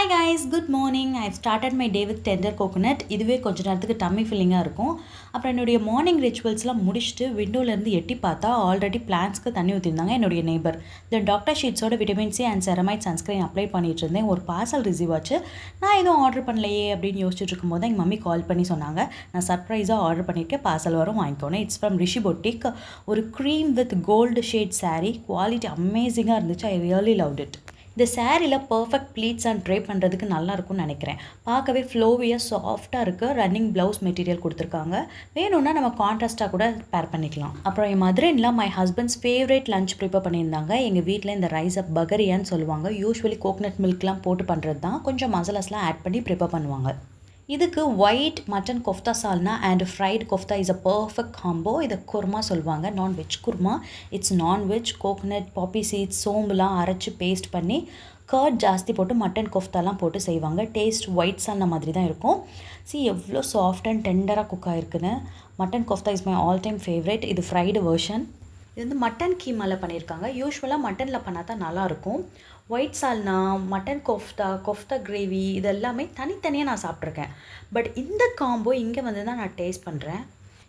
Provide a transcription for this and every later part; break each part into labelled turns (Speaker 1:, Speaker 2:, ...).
Speaker 1: Hi guys, good morning. I've started my day with tender coconut. இதுவே கொஞ்ச நேரத்துக்கு dummy ஃபில்லிங்காக இருக்கும். அப்புறம் என்னுடைய மார்னிங் ரிச்சுவல்ஸ்லாம் முடிச்சுட்டு விண்டோலேருந்து எட்டி பார்த்தா ஆல்ரெடி பிளான்ஸ்க்கு தண்ணி ஊற்றிருந்தாங்க என்னுடைய நெய்பர். தென் டாக்டர் ஷீட்ஸோட vitamin C and ceramide sunscreen apply பண்ணிட்டு இருந்தேன். ஒரு பார்சல் ரிசீவ் ஆச்சு. நான் எதுவும் ஆர்டர் பண்ணலையே அப்படின்னு யோசிச்சுட்டு இருக்கும்போது எங்கள் மம்மி கால் பண்ணி சொன்னாங்க, நான் சர்ப்ரைஸாக ஆர்டர் பண்ணியிருக்கேன், பார்சல் வரும் வாங்கிக்கோனே. It's from Rishi boutique. ஒரு cream with gold shade sari, quality அமேசிங்காக இருந்துச்சு. I really loved it. இந்த சாரியில் பர்ஃபெக்ட் ப்ளீட்ஸ் அண்ட் ட்ரை பண்ணுறதுக்கு நல்லாயிருக்கும்னு நினைக்கிறேன். பார்க்கவே ஃப்ளோவியாக சாஃப்டாக இருக்குது. ரன்னிங் ப்ளவுஸ் மெட்டீரியல் கொடுத்துருக்காங்க. வேணும்னா நம்ம கான்ட்ராஸ்ட்டாக கூட பேர் பண்ணிக்கலாம். அப்புறம் என் மதுரைன்லாம் my husband's favourite lunch prepare பண்ணியிருந்தாங்க. எங்கள் வீட்டில் இந்த ரைஸ் அப் பகரியான்னு சொல்லுவாங்க. யூஸ்வலி கோகனட் மில்க்லாம் போட்டு பண்ணுறது தான். கொஞ்சம் மசாலாஸ்லாம் ஆட் பண்ணி ப்ரிப்பேர் பண்ணுவாங்க. இதுக்கு white mutton kofta salna and fried kofta is a perfect combo. இதை குர்மா சொல்லுவாங்க, non veg kurma. It's non veg, coconut, poppy seeds, சோம்புலாம் அரைச்சி பேஸ்ட் பண்ணி கர்ட் ஜாஸ்தி போட்டு மட்டன் கொஃப்தாலாம் போட்டு செய்வாங்க. டேஸ்ட் ஒயிட் சால்னா மாதிரி தான் இருக்கும். எவ்வளோ சாஃப்ட் அண்ட் டெண்டராக குக் ஆகிருக்குன்னு. Mutton kofta is my all time favourite. இது ஃப்ரைடு வெர்ஷன். இது வந்து மட்டன் கீமாவில் பண்ணியிருக்காங்க. யூஸ்வலாக மட்டனில் பண்ணால் தான் நல்லாயிருக்கும். ஒயிட் சால்னா, மட்டன் கொஃப்தா கிரேவி இது எல்லாமே தனித்தனியாக நான் சாப்பிட்ருக்கேன். பட் இந்த காம்போ இங்கே வந்து தான் நான் டேஸ்ட் பண்ணுறேன்.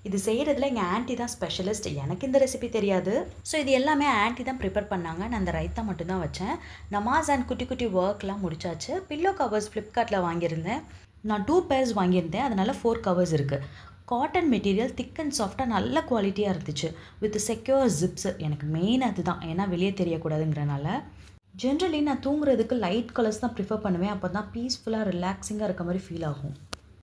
Speaker 1: இது செய்கிறதுல எங்கள் ஆன்ட்டி தான் ஸ்பெஷலிஸ்ட். எனக்கு இந்த ரெசிபி தெரியாது. இது எல்லாமே ஆன்ட்டி தான் ப்ரிப்பேர் பண்ணாங்க. நான் அந்த ரைத்தா மட்டும்தான் வச்சேன். நமாஸ் அண்ட் குட்டி குட்டி ஒர்க்லாம் முடிச்சாச்சு. பில்லோ கவர்ஸ் ஃப்ளிப்கார்ட்டில் வாங்கியிருந்தேன். நான் 2 பேர்ஸ் வாங்கியிருந்தேன். அதனால் 4 கவர்ஸ் இருக்குது. காட்டன் மெட்டீரியல் திக் அண்ட் சாஃப்டாக நல்ல குவாலிட்டியாக இருந்துச்சு. With secure GIFs. எனக்கு மெயின் அதுதான், ஏன்னா வெளியே தெரியக்கூடாதுங்கிறனால. ஜென்ரலி நான் தூங்குறதுக்கு லைட் கலர்ஸ் தான் ப்ரிஃபர் பண்ணுவேன். அப்போ தான் பீஸ்ஃபுல்லாக ரிலாக்ஸிங்காக இருக்க மாதிரி ஃபீல் ஆகும்.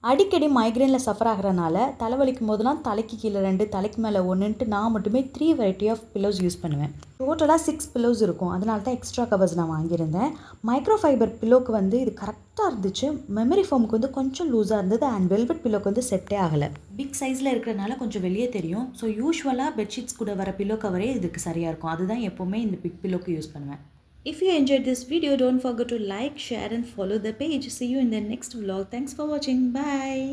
Speaker 1: அடிக்கடி மைக்ரைனில் சஃபர் ஆகிறனால தலைவலிக்கும் போதெல்லாம் தலைக்கு கீழே 2, தலைக்கு மேலே 1ன்ட்டு நான் மட்டுமே 3 வெரைட்டி ஆஃப் பில்லோஸ் யூஸ் பண்ணுவேன். டோட்டலாக 6 பில்லோஸ் இருக்கும். அதனால தான் எக்ஸ்ட்ரா கவர்ஸ் நான் வாங்கியிருந்தேன். மைக்ரோ ஃபைபர் பில்லோக்கு வந்து இது கரெக்டாக இருந்துச்சு. மெமரி ஃபோமுக்கு வந்து கொஞ்சம் லூஸாக இருந்தது. அண்ட் வெல்வெட் பில்லோக்கு வந்து செட்டே ஆகலை. பிக் சைஸில் இருக்கிறனால கொஞ்சம் வெளியே தெரியும். யூஸ்வலாக பெட்ஷீட்ஸ் கூட வர பில்லோ கவரே இதுக்கு சரியாக இருக்கும். அதுதான் எப்போவுமே இந்த பிக் பில்லோக்கு யூஸ் பண்ணுவேன். If you enjoyed this video, don't forget to like, share and follow the page. See you in the next vlog. Thanks for watching. Bye.